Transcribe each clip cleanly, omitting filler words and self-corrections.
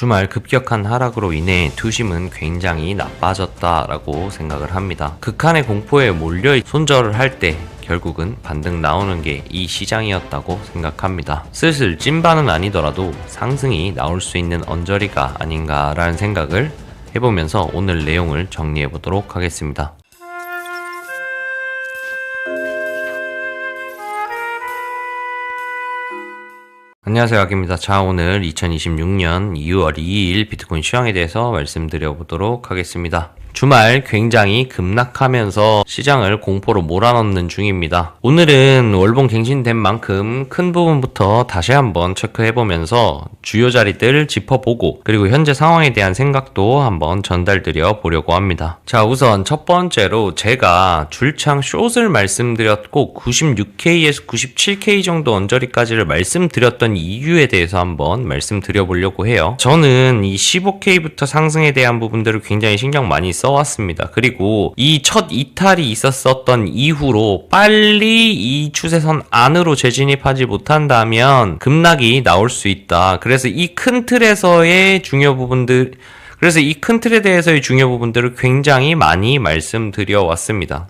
주말 급격한 하락으로 인해 투심은 굉장히 나빠졌다라고 생각을 합니다. 극한의 공포에 몰려 손절을 할 때 결국은 반등 나오는 게 이 시장이었다고 생각합니다. 슬슬 찐반은 아니더라도 상승이 나올 수 있는 언저리가 아닌가라는 생각을 해보면서 오늘 내용을 정리해 보도록 하겠습니다. 안녕하세요, 아기입니다. 자, 오늘 2026년 2월 2일 비트코인 시황에 대해서 말씀드려 보도록 하겠습니다. 주말 굉장히 급락하면서 시장을 공포로 몰아넣는 중입니다. 오늘은 월봉 갱신된 만큼 큰 부분부터 다시 한번 체크해보면서 주요 자리들 짚어보고 그리고 현재 상황에 대한 생각도 한번 전달드려 보려고 합니다. 자, 우선 첫 번째로 제가 줄창 숏을 말씀드렸고 96K에서 97K 정도 언저리까지를 말씀드렸던 이유에 대해서 한번 말씀드려 보려고 해요. 저는 이 15K부터 상승에 대한 부분들을 굉장히 신경 많이 써왔습니다. 그리고 이 첫 이탈이 있었던 이후로 빨리 이 추세선 안으로 재진입하지 못한다면 급락이 나올 수 있다. 그래서 이 큰 틀에서의 중요 부분들, 그래서 이 큰 틀에 대해서의 중요 부분들을 굉장히 많이 말씀드려 왔습니다.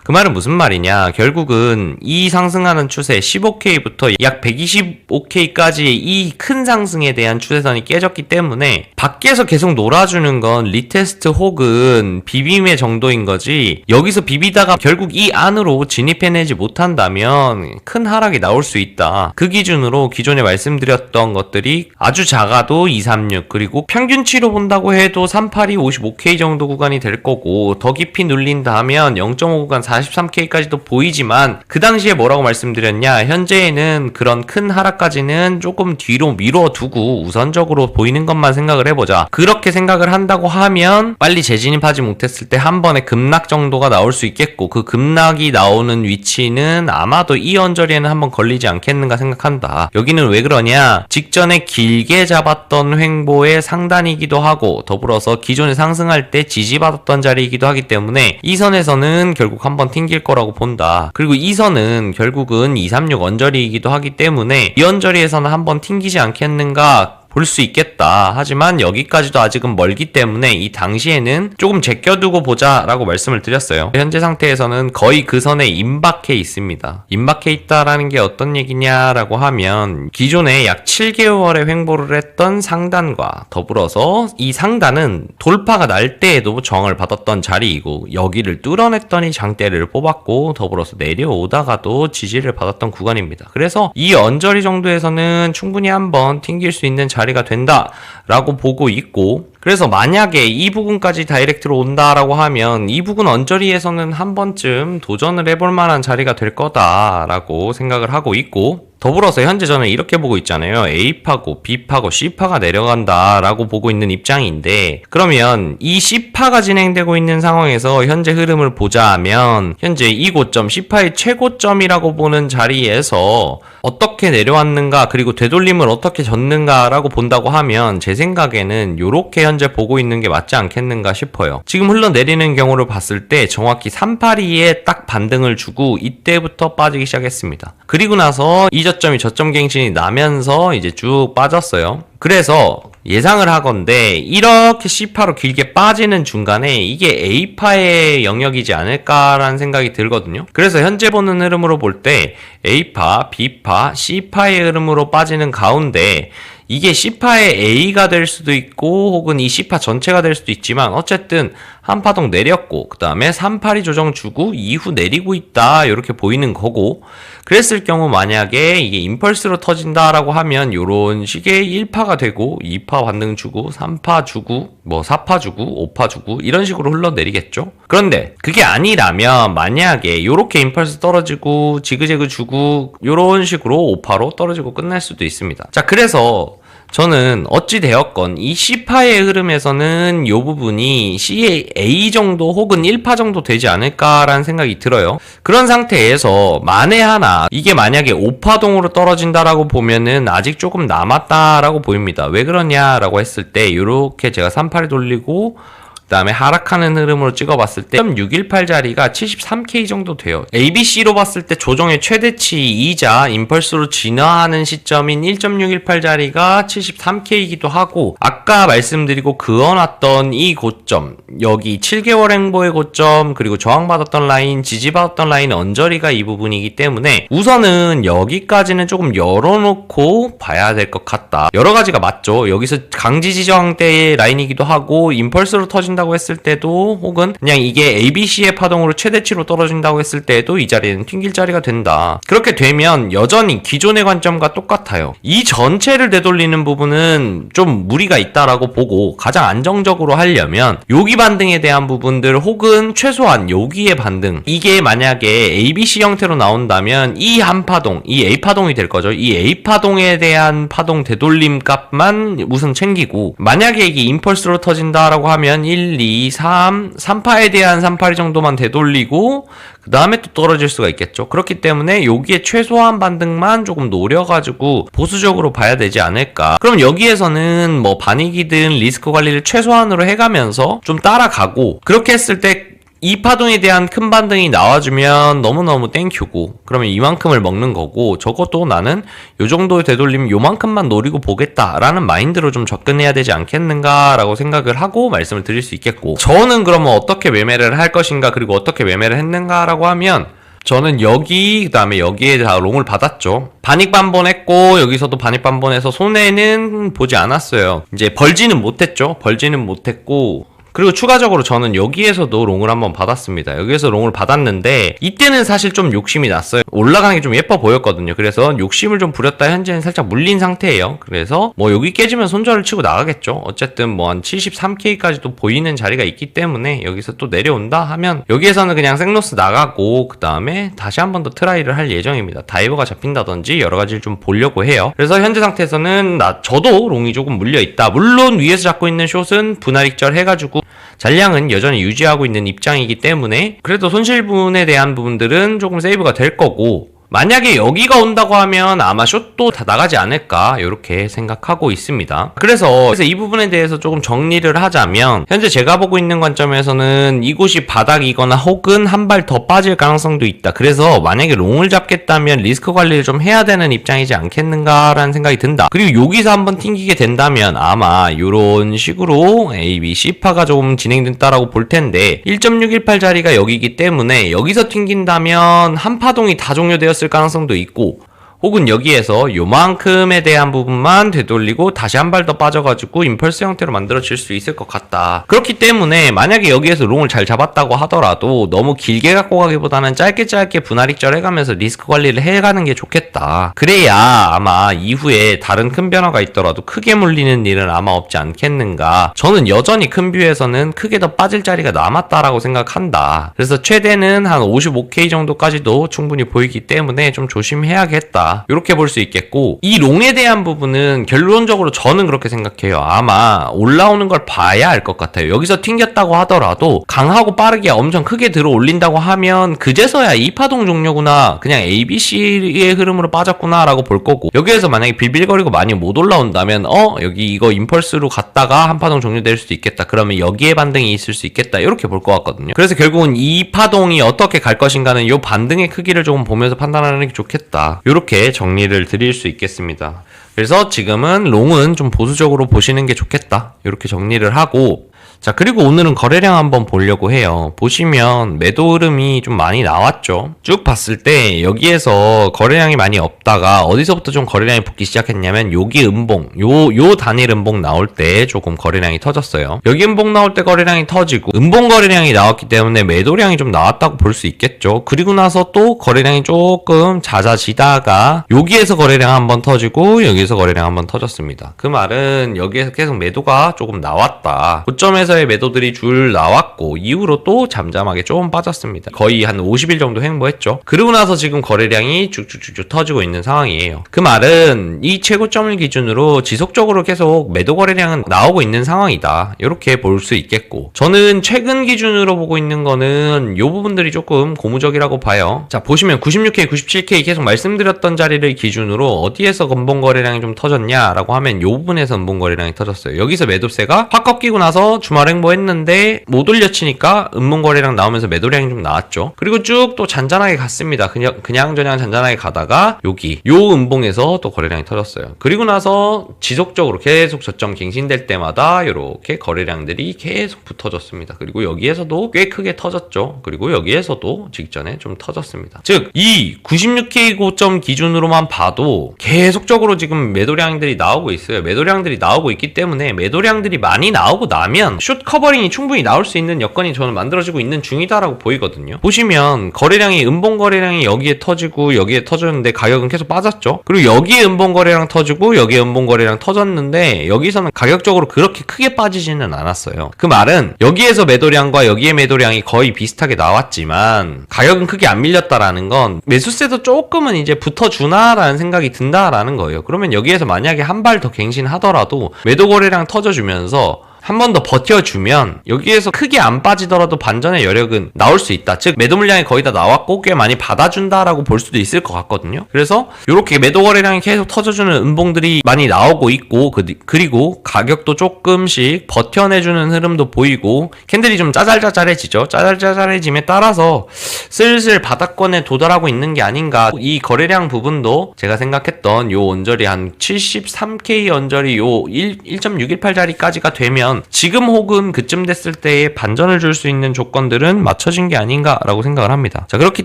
그 말은 무슨 말이냐? 결국은 이 상승하는 추세 15K부터 약 125K까지 이 큰 상승에 대한 추세선이 깨졌기 때문에 밖에서 계속 놀아주는 건 리테스트 혹은 비빔의 정도인 거지, 여기서 비비다가 결국 이 안으로 진입해내지 못한다면 큰 하락이 나올 수 있다. 그 기준으로 기존에 말씀드렸던 것들이 아주 작아도 236, 그리고 평균치로 본다고 해도 382, 55K 정도 구간이 될 거고, 더 깊이 눌린다 하면 0.5 구간 43K까지도 보이지만 그 당시에 뭐라고 말씀드렸냐, 현재에는 그런 큰 하락까지는 조금 뒤로 미뤄두고 우선적으로 보이는 것만 생각을 해보자. 그렇게 생각을 한다고 하면 빨리 재진입하지 못했을 때 한 번에 급락 정도가 나올 수 있겠고, 그 급락이 나오는 위치는 아마도 이 언저리에는 한번 걸리지 않겠는가 생각한다. 여기는 왜 그러냐, 직전에 길게 잡았던 횡보의 상단이기도 하고 더불어서 기존에 상승할 때 지지받았던 자리이기도 하기 때문에 이 선에서는 결국 한번 튕길 거라고 본다. 그리고 이 선은 결국은 236 언저리이기도 하기 때문에 이 언저리에서는 한번 튕기지 않겠는가 볼 수 있겠다. 하지만 여기까지도 아직은 멀기 때문에 이 당시에는 조금 제껴두고 보자 라고 말씀을 드렸어요. 현재 상태에서는 거의 그 선에 임박해 있습니다. 임박해 있다라는 게 어떤 얘기냐라고 하면 기존에 약 7개월의 횡보를 했던 상단과 더불어서 이 상단은 돌파가 날 때에도 저항을 받았던 자리이고, 여기를 뚫어냈더니 장대를 뽑았고 더불어서 내려오다가도 지지를 받았던 구간입니다. 그래서 이 언저리 정도에서는 충분히 한번 튕길 수 있는 자리가 된다라고 보고 있고, 그래서 만약에 이 부분까지 다이렉트로 온다라고 하면 이 부분 언저리에서는 한 번쯤 도전을 해볼 만한 자리가 될 거다라고 생각을 하고 있고, 더불어서 현재 저는 이렇게 보고 있잖아요. A파고 B파고 C파가 내려간다라고 보고 있는 입장인데, 그러면 이 C파가 진행되고 있는 상황에서 현재 흐름을 보자면 현재 이 고점 C파의 최고점이라고 보는 자리에서 어떻게 내려왔는가, 그리고 되돌림을 어떻게 졌는가라고 본다고 하면 제 생각에는 요렇게 현재 보고 있는 게 맞지 않겠는가 싶어요. 지금 흘러내리는 경우를 봤을 때 정확히 382에 딱 반등을 주고 이때부터 빠지기 시작했습니다. 그리고 나서 이 저점이 저점 갱신이 나면서 이제 쭉 빠졌어요. 그래서 예상을 하건대 이렇게 C파로 길게 빠지는 중간에 이게 A파의 영역이지 않을까라는 생각이 들거든요. 그래서 현재 보는 흐름으로 볼 때 A파, B파, C파의 흐름으로 빠지는 가운데 이게 C파의 A가 될 수도 있고 혹은 이 C파 전체가 될 수도 있지만, 어쨌든 한 파동 내렸고 그 다음에 382 조정 주고 이후 내리고 있다, 이렇게 보이는 거고, 그랬을 경우 만약에 이게 임펄스로 터진다라고 하면 요런 식의 1파가 되고 2파 반등 주고 3파 주고 뭐 4파 주고 5파 주고 이런 식으로 흘러내리겠죠. 그런데 그게 아니라면 만약에 요렇게 임펄스 떨어지고 지그재그 주고 요런 식으로 5파로 떨어지고 끝날 수도 있습니다. 자, 그래서 저는 어찌 되었건 이 C파의 흐름에서는 이 부분이 C의 A 정도 혹은 1파 정도 되지 않을까라는 생각이 들어요. 그런 상태에서 만에 하나 이게 만약에 5파동으로 떨어진다라고 보면은 아직 조금 남았다라고 보입니다. 왜 그러냐라고 했을 때 이렇게 제가 382 돌리고 그다음에 하락하는 흐름으로 찍어봤을 때 1.618자리가 73K 정도 돼요. ABC로 봤을 때 조정의 최대치이자 임펄스로 진화하는 시점인 1.618자리가 73K이기도 하고, 아까 말씀드리고 그어놨던 이 고점, 여기 7개월 행보의 고점, 그리고 저항받았던 라인, 지지받았던 라인 언저리가 이 부분이기 때문에 우선은 여기까지는 조금 열어놓고 봐야 될 것 같다. 여러 가지가 맞죠. 여기서 강지지 저항대의 라인이기도 하고, 임펄스로 터진다고 했을 때도, 혹은 그냥 이게 ABC의 파동으로 최대치로 떨어진다고 했을 때도 이 자리는 튕길 자리가 된다. 그렇게 되면 여전히 기존의 관점과 똑같아요. 이 전체를 되돌리는 부분은 좀 무리가 있다라고 보고, 가장 안정적으로 하려면 여기 반등에 대한 부분들, 혹은 최소한 여기의 반등, 이게 만약에 ABC 형태로 나온다면 이 한 파동, 이 A파동이 될 거죠. 이 A파동에 대한 파동 되돌림 값만 우선 챙기고, 만약에 이게 임펄스로 터진다라고 하면 1, 2, 3, 3파에 대한 3파리 정도만 되돌리고 그 다음에 또 떨어질 수가 있겠죠. 그렇기 때문에 여기에 최소한 반등만 조금 노려가지고 보수적으로 봐야 되지 않을까. 그럼 여기에서는 뭐 반익이든 리스크 관리를 최소한으로 해가면서 좀 따라가고, 그렇게 했을 때 이 파동에 대한 큰 반등이 나와주면 너무너무 땡큐고, 그러면 이만큼을 먹는 거고, 적어도 나는 요 정도의 되돌림 요만큼만 노리고 보겠다라는 마인드로 좀 접근해야 되지 않겠는가라고 생각을 하고 말씀을 드릴 수 있겠고, 저는 그러면 어떻게 매매를 할 것인가, 그리고 어떻게 매매를 했는가라고 하면, 저는 여기, 그 다음에 여기에 다 롱을 받았죠. 반익반bon했고, 여기서도 반익반bon해서 손해는 보지 않았어요. 이제 벌지는 못했죠. 벌지는 못했고, 그리고 추가적으로 저는 여기에서도 롱을 한번 받았습니다. 여기에서 롱을 받았는데 이때는 사실 좀 욕심이 났어요. 올라가는 게 좀 예뻐 보였거든요. 그래서 욕심을 좀 부렸다 현재는 살짝 물린 상태예요. 그래서 뭐 여기 깨지면 손절을 치고 나가겠죠. 어쨌든 뭐 한 73K까지도 보이는 자리가 있기 때문에 여기서 또 내려온다 하면 여기에서는 그냥 생로스 나가고, 그 다음에 다시 한 번 더 트라이를 할 예정입니다. 다이버가 잡힌다든지 여러 가지를 좀 보려고 해요. 그래서 현재 상태에서는 저도 롱이 조금 물려있다. 물론 위에서 잡고 있는 숏은 분할익절 해가지고 잔량은 여전히 유지하고 있는 입장이기 때문에 그래도 손실분에 대한 부분들은 조금 세이브가 될 거고, 만약에 여기가 온다고 하면 아마 숏도 다 나가지 않을까 이렇게 생각하고 있습니다. 그래서 이 부분에 대해서 조금 정리를 하자면, 현재 제가 보고 있는 관점에서는 이곳이 바닥이거나 혹은 한 발 더 빠질 가능성도 있다. 그래서 만약에 롱을 잡겠다면 리스크 관리를 좀 해야 되는 입장이지 않겠는가라는 생각이 든다. 그리고 여기서 한번 튕기게 된다면 아마 이런 식으로 A, B, C파가 조금 진행된다라고 볼 텐데, 1.618 자리가 여기기 때문에 여기서 튕긴다면 한 파동이 다 종료되었을 가능성도 있고, 혹은 여기에서 요만큼에 대한 부분만 되돌리고 다시 한 발 더 빠져가지고 임펄스 형태로 만들어질 수 있을 것 같다. 그렇기 때문에 만약에 여기에서 롱을 잘 잡았다고 하더라도 너무 길게 갖고 가기보다는 짧게 분할익절 해가면서 리스크 관리를 해가는 게 좋겠다. 그래야 아마 이후에 다른 큰 변화가 있더라도 크게 물리는 일은 아마 없지 않겠는가. 저는 여전히 큰 뷰에서는 크게 더 빠질 자리가 남았다라고 생각한다. 그래서 최대는 한 55K 정도까지도 충분히 보이기 때문에 좀 조심해야겠다. 이렇게 볼 수 있겠고, 이 롱에 대한 부분은 결론적으로 저는 그렇게 생각해요. 아마 올라오는 걸 봐야 알 것 같아요. 여기서 튕겼다고 하더라도 강하고 빠르게 엄청 크게 들어 올린다고 하면 그제서야 이 파동 종료구나, 그냥 ABC의 흐름으로 빠졌구나 라고 볼 거고, 여기에서 만약에 빌빌거리고 많이 못 올라온다면 여기 이거 임펄스로 갔다가 한 파동 종료될 수도 있겠다, 그러면 여기에 반등이 있을 수 있겠다, 이렇게 볼 것 같거든요. 그래서 결국은 이 파동이 어떻게 갈 것인가는 이 반등의 크기를 조금 보면서 판단하는 게 좋겠다, 이렇게 정리를 드릴 수 있겠습니다. 그래서 지금은 롱은 좀 보수적으로 보시는 게 좋겠다, 이렇게 정리를 하고, 자, 그리고 오늘은 거래량 한번 보려고 해요. 보시면 매도 흐름이 좀 많이 나왔죠. 쭉 봤을 때 여기에서 거래량이 많이 없다가 어디서부터 좀 거래량이 붙기 시작했냐면, 여기 음봉, 요 단일 음봉 나올 때 조금 거래량이 터졌어요. 여기 음봉 나올 때 거래량이 터지고 음봉 거래량이 나왔기 때문에 매도량이 좀 나왔다고 볼 수 있겠죠. 그리고 나서 또 거래량이 조금 잦아지다가 여기에서 거래량 한번 터지고 여기에서 거래량 한번 터졌습니다. 그 말은 여기에서 계속 매도가 조금 나왔다. 고점에서 매도들이 줄 나왔고 이후로 또 잠잠하게 조금 빠졌습니다. 거의 한 50일 정도 횡보했죠. 그리고 나서 지금 거래량이 쭉쭉쭉 터지고 있는 상황이에요. 그 말은 이 최고점을 기준으로 지속적으로 계속 매도 거래량은 나오고 있는 상황이다, 이렇게 볼 수 있겠고, 저는 최근 기준으로 보고 있는 거는 이 부분들이 조금 고무적이라고 봐요. 자, 보시면 96K, 97K 계속 말씀드렸던 자리를 기준으로 어디에서 음봉 거래량이 좀 터졌냐라고 하면 이 부분에서 음봉 거래량이 터졌어요. 여기서 매도세가 확 꺾이고 나서 주말 말행보 했는데 못 올려치니까 음봉거래량 나오면서 매도량이 좀 나왔죠. 그리고 쭉 또 잔잔하게 갔습니다. 그냥 잔잔하게 가다가 여기 요 음봉에서 또 거래량이 터졌어요. 그리고 나서 지속적으로 계속 저점 갱신될 때마다 이렇게 거래량들이 계속 붙어졌습니다. 그리고 여기에서도 꽤 크게 터졌죠. 그리고 여기에서도 직전에 좀 터졌습니다. 즉 이 96K 고점 기준으로만 봐도 계속적으로 지금 매도량들이 나오고 있어요. 매도량들이 나오고 있기 때문에 매도량들이 많이 나오고 나면 숏 커버링이 충분히 나올 수 있는 여건이 저는 만들어지고 있는 중이다라고 보이거든요. 보시면 거래량이 음봉 거래량이 여기에 터지고 여기에 터졌는데 가격은 계속 빠졌죠. 그리고 여기에 음봉 거래량 터지고 여기에 음봉 거래량 터졌는데 여기서는 가격적으로 그렇게 크게 빠지지는 않았어요. 그 말은 여기에서 매도량과 여기에 매도량이 거의 비슷하게 나왔지만 가격은 크게 안 밀렸다라는 건 매수세도 조금은 이제 붙어주나라는 생각이 든다라는 거예요. 그러면 여기에서 만약에 한 발 더 갱신하더라도 매도 거래량 터져주면서 한 번 더 버텨주면 여기에서 크게 안 빠지더라도 반전의 여력은 나올 수 있다. 즉 매도 물량이 거의 다 나왔고 꽤 많이 받아준다라고 볼 수도 있을 것 같거든요. 그래서 이렇게 매도 거래량이 계속 터져주는 음봉들이 많이 나오고 있고 그리고 가격도 조금씩 버텨내주는 흐름도 보이고 캔들이 좀 짜잘짜잘해지죠. 짜잘짜잘해짐에 따라서 슬슬 바닥권에 도달하고 있는 게 아닌가. 이 거래량 부분도 제가 생각했던 요 언저리 한 73K 언저리 요 1.618자리까지가 되면 지금 혹은 그쯤 됐을 때에 반전을 줄 수 있는 조건들은 맞춰진 게 아닌가라고 생각을 합니다. 자, 그렇기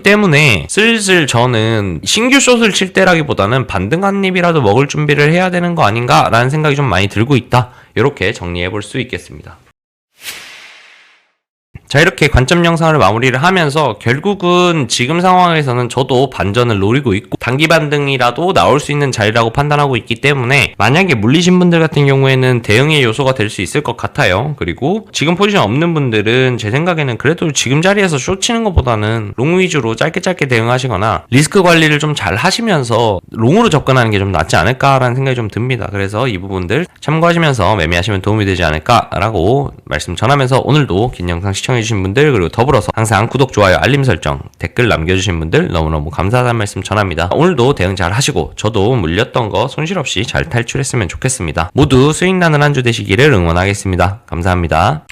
때문에 슬슬 저는 신규 숏을 칠 때라기보다는 반등 한 입이라도 먹을 준비를 해야 되는 거 아닌가라는 생각이 좀 많이 들고 있다. 이렇게 정리해 볼 수 있겠습니다. 자, 이렇게 관점 영상을 마무리를 하면서 결국은 지금 상황에서는 저도 반전을 노리고 있고 단기 반등이라도 나올 수 있는 자리라고 판단하고 있기 때문에 만약에 물리신 분들 같은 경우에는 대응의 요소가 될 수 있을 것 같아요. 그리고 지금 포지션 없는 분들은 제 생각에는 그래도 지금 자리에서 숏 치는 것보다는 롱 위주로 짧게 대응하시거나 리스크 관리를 좀 잘 하시면서 롱으로 접근하는 게 좀 낫지 않을까라는 생각이 좀 듭니다. 그래서 이 부분들 참고하시면서 매매하시면 도움이 되지 않을까라고 말씀 전하면서 오늘도 긴 영상 시청해주신 분들 그리고 더불어서 항상 구독, 좋아요, 알림 설정, 댓글 남겨주신 분들 너무너무 감사하다는 말씀 전합니다. 오늘도 대응 잘 하시고 저도 물렸던 거 손실없이 잘 탈출했으면 좋겠습니다. 모두 수익 나는 한 주 되시기를 응원하겠습니다. 감사합니다.